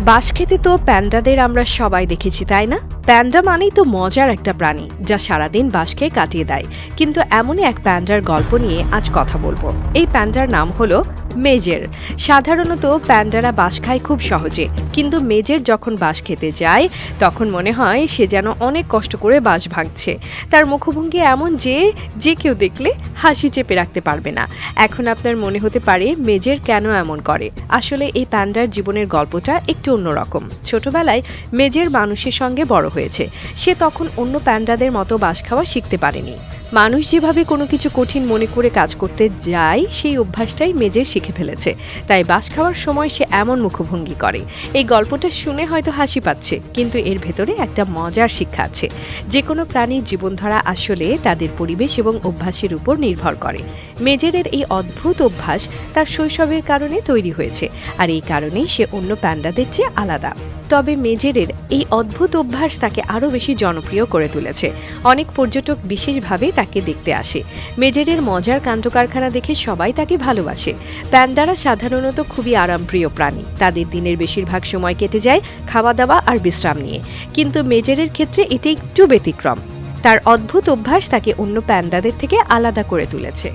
বাঁশ খেতে তো প্যান্ডাদের আমরা সবাই দেখেছি, তাই না? প্যান্ডা মানেই তো মজার একটা প্রাণী যা সারাদিন বাঁশ খেয়ে কাটিয়ে দেয়। কিন্তু এমনই এক প্যান্ডার গল্প নিয়ে আজ কথা বলবো। এই প্যান্ডার নাম হলো মেজের। সাধারণত প্যান্ডারা বাঁশ খায় খুব সহজে, কিন্তু মেজের যখন বাঁশ খেতে যায় তখন মনে হয় সে যেন অনেক কষ্ট করে বাঁশ ভাঙছে। তার মুখভঙ্গি এমন যে যে কেউ দেখলে হাসি চেপে রাখতে পারবে না। এখন আপনার মনে হতে পারে মেজের কেন এমন করে। আসলে এই প্যান্ডার জীবনের গল্পটা একটু অন্যরকম। ছোটবেলায় মেজের মানুষের সঙ্গে বড় হয়েছে। সে তখন অন্য প্যান্ডাদের মতো বাঁশ খাওয়া শিখতে পারেনি। মানুষ যেভাবে কোনো কিছু কঠিন মনে করে কাজ করতে যায় সেই অভ্যাসটাই মেজের শিখে ফেলেছে। তাই বাঁশ খাওয়ার সময় সে এমন মুখভঙ্গি করে। এই গল্পটা শুনে হয়তো হাসি পাচ্ছে, কিন্তু এর ভেতরে একটা মজার শিক্ষা আছে। যে কোনো প্রাণীর জীবনধারা আসলে তাদের পরিবেশ এবং অভ্যাসের উপর নির্ভর করে। মেজেরের এই অদ্ভুত অভ্যাস তার শৈশবের কারণে তৈরি হয়েছে, আর এই কারণেই সে অন্য প্যান্ডাদের চেয়ে আলাদা। তবে মেজেরের এই অদ্ভুত অভ্যাস তাকে আরও বেশি জনপ্রিয় করে তুলেছে। অনেক পর্যটক বিশেষভাবে তাকে দেখতে আসে। মেজেরের মজার কাণ্ডকারখানা দেখে সবাই তাকে ভালোবাসে। প্যান্ডারা সাধারণত খুবই আরামপ্রিয় প্রাণী। তাদের দিনের বেশিরভাগ সময় কেটে যায় খাওয়া দাওয়া আর বিশ্রাম নিয়ে। কিন্তু মেজেরের ক্ষেত্রে এটি একটু ব্যতিক্রম। তার অদ্ভুত অভ্যাস তাকে অন্য প্যান্ডাদের থেকে আলাদা করে তুলেছে।